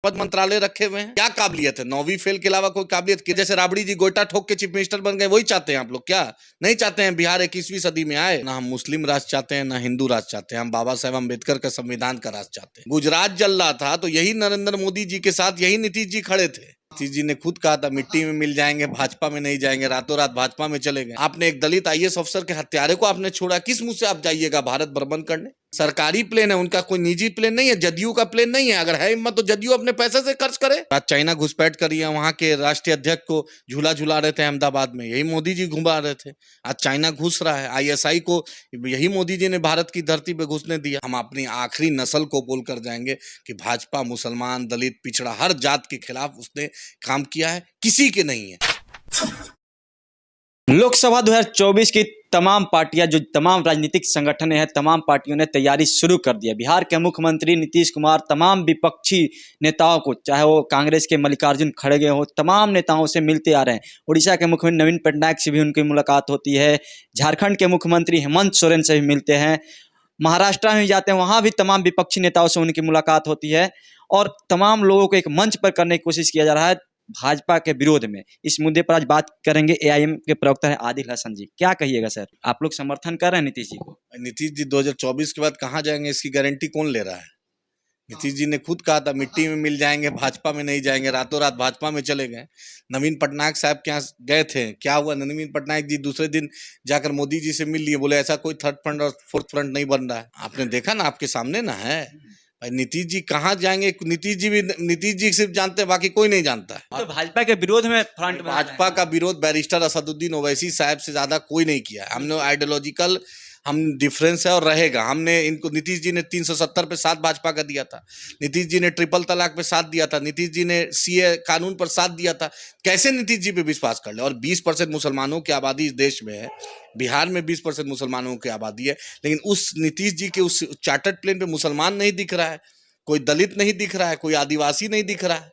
पद मंत्रालय रखे हुए हैं। क्या काबिलियत है? 9वीं फेल के अलावा कोई काबिलियत की? जैसे राबड़ी जी गोइठा ठोक के चीफ मिनिस्टर बन गए, वही चाहते हैं आप लोग? क्या नहीं चाहते हैं बिहार 21वीं सदी में आए? ना हम मुस्लिम राज चाहते हैं, ना हिंदू राज चाहते हैं। हम बाबा साहेब अम्बेडकर का संविधान का राज चाहते हैं। गुजरात जल रहा था तो यही नरेंद्र मोदी जी के साथ यही नीतीश जी खड़े थे। नीतीश जी ने खुद कहा था मिट्टी में मिल जाएंगे, भाजपा में नहीं जाएंगे, रातों रात भाजपा में चले गए। आपने एक दलित आईएएस अफसर के हत्यारे को आपने छोड़ा, किस मुंह से आप जाइएगा भारत भ्रमण करने? सरकारी प्लेन है उनका, कोई निजी प्लेन नहीं है, जदयू का प्लेन नहीं है। अगर है हिम्मत तो जदयू अपने पैसे से खर्च करे। आज चाइना घुसपैठ करी है, वहां के राष्ट्रीय अध्यक्ष को झूला झूला रहे थे अहमदाबाद में, यही मोदी जी घुमा रहे थे। आज चाइना घुस रहा है, आईएसआई को यही मोदी जी ने भारत की धरती पे घुसने दिया। हम अपनी आखिरी नस्ल को बोल कर जाएंगे कि भाजपा मुसलमान, दलित, पिछड़ा, हर जात के खिलाफ उसने काम किया है, किसी के नहीं है। लोकसभा 2024 की तमाम पार्टियां, जो तमाम राजनीतिक संगठन हैं, तमाम पार्टियों ने तैयारी शुरू कर दी है। बिहार के मुख्यमंत्री नीतीश कुमार तमाम विपक्षी नेताओं को, चाहे वो कांग्रेस के मल्लिकार्जुन खड़गे हो, तमाम नेताओं से मिलते आ रहे हैं। उड़ीसा के मुख्यमंत्री नवीन पटनायक से भी उनकी मुलाकात होती है। झारखंड के मुख्यमंत्री हेमंत सोरेन से भी मिलते हैं। महाराष्ट्र में जाते हैं, वहाँ भी तमाम विपक्षी नेताओं से उनकी मुलाकात होती है और तमाम लोगों को एक मंच पर करने की कोशिश किया जा रहा है भाजपा के विरोध में। इस मुद्दे पर आज बात करेंगे। एआईएम के प्रवक्ता है आदिल हसन जी, क्या कहिएगा सर? आप लोग समर्थन कर रहे हैं नीतीश जी को? नीतीश जी 2024 के बाद कहाँ जाएंगे, इसकी गारंटी कौन ले रहा है? नीतीश जी ने खुद कहा था मिट्टी में मिल जाएंगे, भाजपा में नहीं जाएंगे, रातों रात भाजपा में चले गए। नवीन पटनायक साहब के यहाँ गए थे, क्या हुआ? नवीन पटनायक जी दूसरे दिन जाकर मोदी जी से मिल लिए, बोले ऐसा कोई थर्ड फ्रंट और फोर्थ फ्रंट नहीं बन रहा है। आपने देखा ना, आपके सामने ना है। भाई नीतीश जी कहाँ जाएंगे? नीतीश जी सिर्फ जानते हैं, बाकी कोई नहीं जानता है। तो भाजपा के विरोध में फ्रंट में भाजपा का विरोध बैरिस्टर असदुद्दीन ओवैसी साहब से ज्यादा कोई नहीं किया। हमने आइडियोलॉजिकल हम डिफरेंस है और रहेगा। हमने इनको, नीतीश जी ने 370 पे साथ भाजपा का दिया था, नीतीश जी ने ट्रिपल तलाक पे साथ दिया था, नीतीश जी ने सीए कानून पर साथ दिया था। कैसे नीतीश जी पे विश्वास कर ले? और 20% मुसलमानों की आबादी इस देश में है, बिहार में 20% मुसलमानों की आबादी है, लेकिन उस नीतीश जी के उस चार्टर्ड प्लेन पे मुसलमान नहीं दिख रहा है, कोई दलित नहीं दिख रहा है, कोई आदिवासी नहीं दिख रहा है।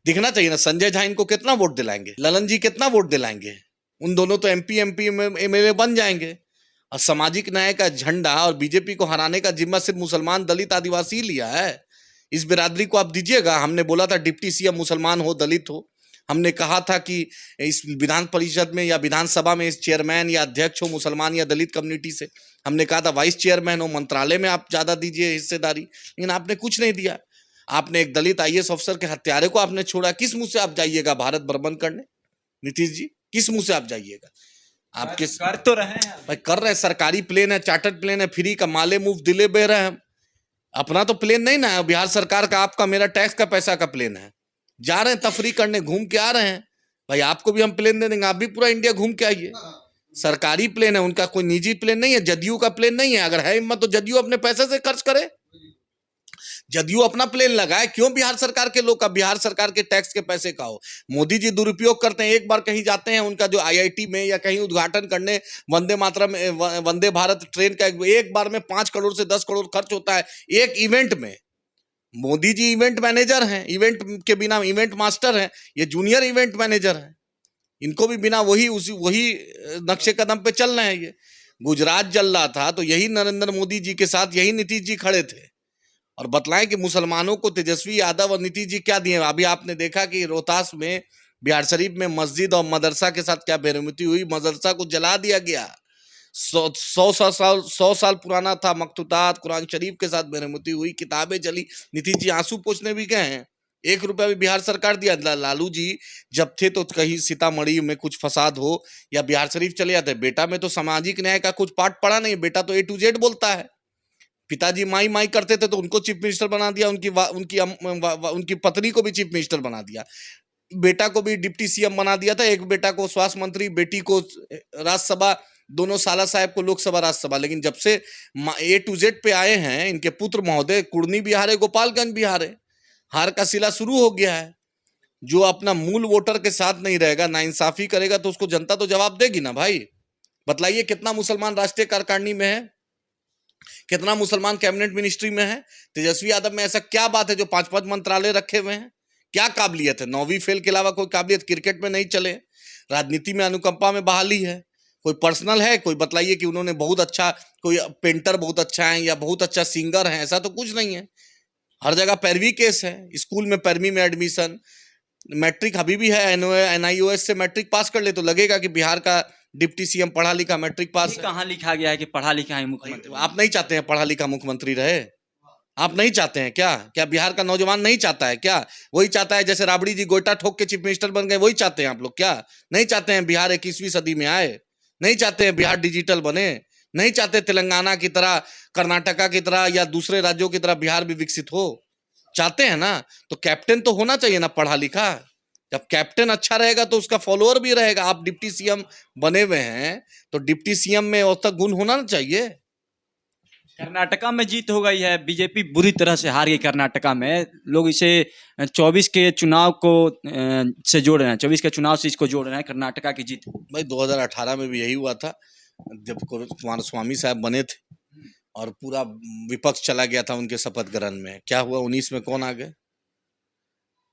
दिखना चाहिए ना। संजय झा इनको कितना वोट दिलाएंगे? ललन जी कितना वोट दिलाएंगे? उन दोनों तो एमपी एमएलए बन जाएंगे। और सामाजिक न्याय का झंडा और बीजेपी को हराने का जिम्मा सिर्फ मुसलमान, दलित, आदिवासी लिया है। इस बिरादरी को आप दीजिएगा। हमने बोला था डिप्टी सीएम मुसलमान हो, दलित हो। हमने कहा था कि इस विधान परिषद में या विधानसभा में इस चेयरमैन या अध्यक्ष हो मुसलमान या दलित कम्युनिटी से। हमने कहा था वाइस चेयरमैन हो, मंत्रालय में आप ज्यादा दीजिए हिस्सेदारी, लेकिन आपने कुछ नहीं दिया। आपने एक दलित आईएएस अफसर के हत्यारे को आपने छोड़ा, किस मुंह से आप जाइएगा भारत भ्रमण करने? नीतीश जी किस मुंह से आप जाइएगा? आपके कर तो रहे हैं भाई, कर रहे हैं। सरकारी प्लेन है, चार्टर्ड प्लेन है, फ्री का माले मुफ्त दिले बे रहे हैं। अपना तो प्लेन नहीं ना है, बिहार सरकार का, आपका मेरा टैक्स का पैसा का प्लेन है। जा रहे हैं तफरी करने, घूम के आ रहे हैं। भाई आपको भी हम प्लेन दे देंगे, आप भी पूरा इंडिया घूम के आइए। सरकारी प्लेन है उनका, कोई निजी प्लेन नहीं है, जदयू का प्लेन नहीं है। अगर है हिम्मत तो जदयू अपने पैसे से खर्च करे, जदयू अपना प्लेन लगाए। क्यों बिहार सरकार के लोग का, बिहार सरकार के टैक्स के पैसे का हो? मोदी जी दुरुपयोग करते हैं। एक बार कहीं जाते हैं, उनका जो आईआईटी में या कहीं उद्घाटन करने, वंदे मातरम, वंदे भारत ट्रेन का एक बार में 5 करोड़ से 10 करोड़ खर्च होता है एक इवेंट में। मोदी जी इवेंट मैनेजर हैं, इवेंट के बिना इवेंट मास्टर हैं, ये जूनियर इवेंट मैनेजर हैं। इनको भी बिना वही नक्शे कदम पे चल रहे हैं। ये गुजरात जल रहा था तो यही नरेंद्र मोदी जी के साथ यही नीतीश जी खड़े थे और बतलाएं कि मुसलमानों को तेजस्वी यादव और नीतीश जी क्या दिए। अभी आपने देखा कि रोहतास में, बिहार शरीफ में मस्जिद और मदरसा के साथ क्या बेरहमती हुई। मदरसा को जला दिया गया। 100 साल पुराना था। मखतूतात कुरान शरीफ के साथ बेरहमती हुई, किताबें जली। नीतीश जी आंसू पोंछने भी गए हैं। 1 रुपया भी बिहार सरकार दिया। लालू जी जब थे तो कहीं सीतामढ़ी में कुछ फसाद हो या बिहार शरीफ चले जाते। बेटा में तो सामाजिक न्याय का कुछ पाठ पढ़ा नहीं, बेटा तो A to Z बोलता है। पिताजी माई माई करते थे तो उनको चीफ मिनिस्टर बना दिया, उनकी पत्नी को भी चीफ मिनिस्टर बना दिया, बेटा को भी डिप्टी सीएम बना दिया था, एक बेटा को स्वास्थ्य मंत्री, बेटी को राज्यसभा, दोनों साला साहब को लोकसभा राज्यसभा। लेकिन जब से A to Z पे आए हैं इनके पुत्र महोदय, कुर्नी भी हारे, गोपालगंज भी हारे, हार का सिला शुरू हो गया है। जो अपना मूल वोटर के साथ नहीं रहेगा, नाइंसाफी करेगा, तो उसको जनता तो जवाब देगी ना भाई। बतलाइए कितना मुसलमान राष्ट्रीय कार्यकारिणी में है, कितना मुसलमान कैबिनेट मिनिस्ट्री में है? तेजस्वी यादव में ऐसा क्या बात है जो 5 पद मंत्रालय रखे हुए हैं? क्या काबिलियत है? 9वीं फेल के अलावा कोई काबिलियत? क्रिकेट में नहीं चले, राजनीति में अनुकंपा में बहाली है, कोई पर्सनल है? कोई बतलाइए कि उन्होंने बहुत अच्छा, कोई पेंटर बहुत अच्छा है या बहुत अच्छा सिंगर है, ऐसा तो कुछ नहीं है। हर जगह पैरवी केस है, स्कूल में पैरवी में एडमिशन, मैट्रिक अभी भी है, NIOS से मैट्रिक पास कर ले तो लगेगा कि बिहार का डिप्टी CM पढ़ा लिखा मैट्रिक पास ये है। कहाँ लिखा गया है कि पढ़ा लिखा है मुख्यमंत्री? आप नहीं चाहते हैं पढ़ा लिखा मुख्यमंत्री रहे? आप नहीं चाहते हैं क्या? क्या बिहार का नौजवान नहीं चाहता है क्या? वही चाहता है जैसे राबड़ी जी गोइठा ठोक के चीफ मिनिस्टर बन गए, वही चाहते हैं आप लोग क्या? नहीं चाहते हैं बिहार 21वीं सदी में आए? नहीं चाहते हैं बिहार डिजिटल बने? नहीं चाहते तेलंगाना की तरह, कर्नाटका की तरह या दूसरे राज्यों की तरह बिहार भी विकसित हो? चाहते हैं ना? तो कैप्टन तो होना चाहिए ना पढ़ा लिखा। जब कैप्टन अच्छा रहेगा तो उसका फॉलोअर भी रहेगा। आप डिप्टी CM बने हुए हैं तो डिप्टी CM में औसत गुण होना ना चाहिए। कर्नाटका में जीत हो गई है, बीजेपी बुरी तरह से हार गई कर्नाटका में। लोग इसे 24 के चुनाव को से जोड़ रहे हैं, 24 के चुनाव से इसको जोड़ रहे हैं कर्नाटका की जीत। भाई 2018 में भी यही हुआ था, जब कुमार स्वामी साहब बने थे और पूरा विपक्ष चला गया था उनके शपथ ग्रहण में। क्या हुआ 19 में? कौन आ गए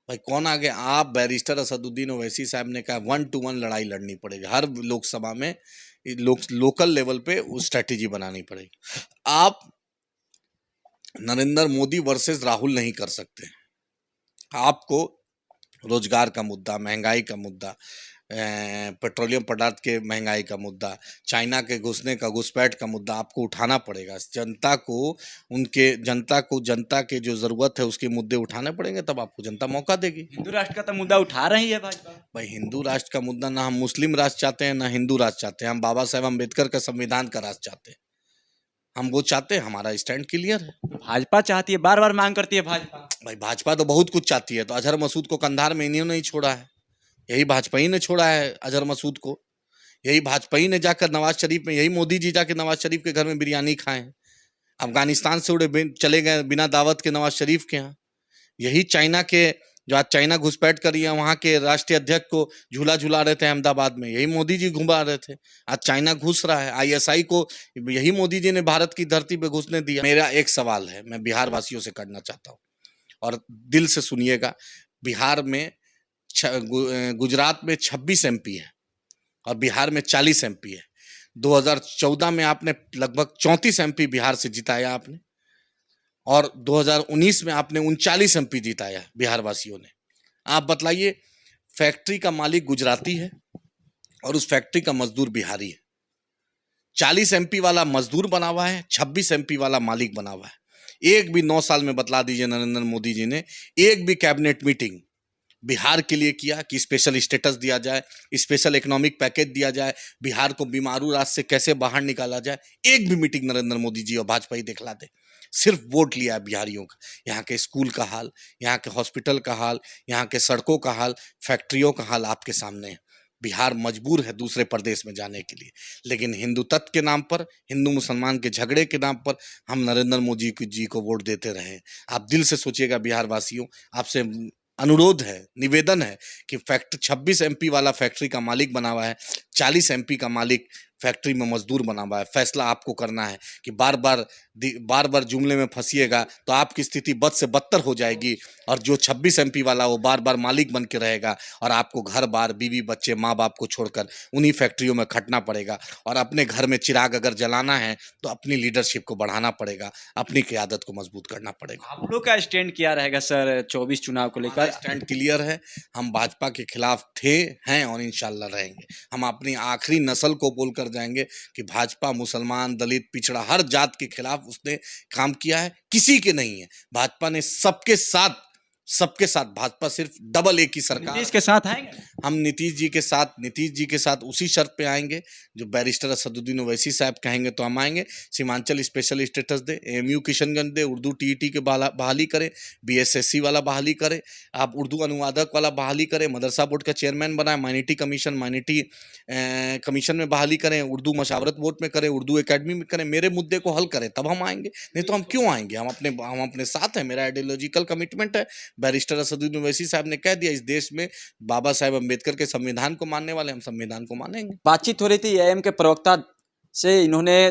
भाई? कौन आ गए? आप बैरिस्टर असदुद्दीन ओवैसी साहब ने कहा 1 to 1 लड़ाई लड़नी पड़ेगी हर लोकसभा में, लोकल लेवल पे स्ट्रैटेजी बनानी पड़ेगी। आप नरेंद्र मोदी वर्सेस राहुल नहीं कर सकते। आपको रोजगार का मुद्दा, महंगाई का मुद्दा, पेट्रोलियम पदार्थ के महंगाई का मुद्दा, चाइना के घुसने का, घुसपैठ का मुद्दा आपको उठाना पड़ेगा। जनता को जनता के जो जरूरत है उसके मुद्दे उठाने पड़ेंगे, तब आपको जनता मौका देगी। हिंदू राष्ट्र का तो मुद्दा उठा रही है भाजपा। भाई हिंदू राष्ट्र का मुद्दा, ना हम मुस्लिम राष्ट्र चाहते हैं ना हिंदू राष्ट्र चाहते हैं। हम बाबा साहेब अम्बेडकर का संविधान का राष्ट्र चाहते हैं। हम वो चाहते हैं, हमारा स्टैंड क्लियर है। भाजपा चाहती है, बार बार मांग करती है भाजपा। भाई भाजपा तो बहुत कुछ चाहती है, तो अजहर मसूद को कंधार में इन्होंने नहीं छोड़ा है, यही भाजपा ही ने छोड़ा है अजहर मसूद को। यही भाजपा ही ने जाकर नवाज शरीफ में, यही मोदी जी जाकर नवाज शरीफ के घर में बिरयानी खाए। अफगानिस्तान से उड़े चले गए बिना दावत के नवाज शरीफ के यहाँ। यही चाइना के, जो आज चाइना घुसपैठ करी है, वहाँ के राष्ट्रीय अध्यक्ष को झूला झूला रहे थे अहमदाबाद में, यही मोदी जी घुमा रहे थे। आज चाइना घुस रहा है। ISI को यही मोदी जी ने भारत की धरती पे घुसने दिया। मेरा एक सवाल है, मैं बिहार वासियों से करना चाहता हूँ और दिल से सुनिएगा। बिहार में गुजरात में 26 MP है और बिहार में 40 MP है। 2014 में आपने लगभग 34 MP बिहार से जिताया आपने, और 2019 में आपने 39 MP जिताया बिहार वासियों ने। आप बतलाइए, फैक्ट्री का मालिक गुजराती है और उस फैक्ट्री का मजदूर बिहारी है। 40 MP वाला मजदूर बना हुआ है, 26 MP वाला मालिक बना हुआ है। एक भी 9 साल में बतला दीजिए नरेंद्र मोदी जी ने एक भी कैबिनेट मीटिंग बिहार के लिए किया कि स्पेशल स्टेटस दिया जाए, स्पेशल इकोनॉमिक पैकेज दिया जाए, बिहार को बीमारू राज से कैसे बाहर निकाला जाए। एक भी मीटिंग नरेंद्र मोदी जी और भाजपा ही दिखला दे। सिर्फ वोट लिया है बिहारियों का। यहाँ के स्कूल का हाल, यहाँ के हॉस्पिटल का हाल, यहाँ के सड़कों का हाल, फैक्ट्रियों का हाल आपके सामने है। बिहार मजबूर है दूसरे प्रदेश में जाने के लिए, लेकिन हिंदू तत्व के नाम पर, हिंदू मुसलमान के झगड़े के नाम पर हम नरेंद्र मोदी जी को वोट देते रहे। आप दिल से सोचिएगा बिहार वासियों, आपसे अनुरोध है, निवेदन है कि 26 MP वाला फैक्ट्री का मालिक बना हुआ है, 40 MP का मालिक फैक्ट्री में मजदूर बना हुआ है। फैसला आपको करना है कि बार बार जुमले में फंसिएगा तो आपकी स्थिति बद से बदतर हो जाएगी, और जो 26 MP वाला वो बार बार मालिक बन के रहेगा और आपको घर बार, बीवी बच्चे, माँ बाप को छोड़कर उन्हीं फैक्ट्रियों में खटना पड़ेगा। और अपने घर में चिराग अगर जलाना है तो अपनी लीडरशिप को बढ़ाना पड़ेगा, अपनी क़यादत को मजबूत करना पड़ेगा। आप लोग का स्टैंड क्या रहेगा सर 24 चुनाव को लेकर? स्टैंड क्लियर है, हम भाजपा के खिलाफ थे, हैं और इंशाल्लाह रहेंगे। हम अपनी आखिरी नस्ल को बोलकर जाएंगे कि भाजपा मुसलमान, दलित, पिछड़ा, हर जात के खिलाफ उसने काम किया है, किसी के नहीं है। भाजपा ने सबके साथ भाजपा सिर्फ डबल A की सरकार। नीतीश के साथ आएंगे? हम नीतीश जी के साथ उसी शर्त पे आएंगे जो बैरिस्टर असदुद्दीन ओवैसी साहब कहेंगे तो हम आएंगे। सीमांचल स्पेशल स्टेटस दे, AMU किशनगंज दे, उर्दू TET के बहाली करें, BSSC वाला बहाली करें, आप उर्दू अनुवादक वाला बहाली करें, मदरसा बोर्ड का चेयरमैन बनाए, माइनॉरिटी कमीशन में बहाली करें, उर्दू मशावरत बोर्ड में करें, उर्दू एकेडमी में करें, मेरे मुद्दे को हल करें, तब हम आएंगे। नहीं तो हम क्यों आएंगे? हम अपने साथ हैं, मेरा आइडियोलॉजिकल कमिटमेंट है। बैरिस्टर असदुद्दीन ओवैसी साहब ने कह दिया इस देश में बाबा साहेब अम्बेडकर के संविधान को मानने वाले, हम संविधान को मानेंगे। बातचीत हो रही थी AM के प्रवक्ता से, इन्होंने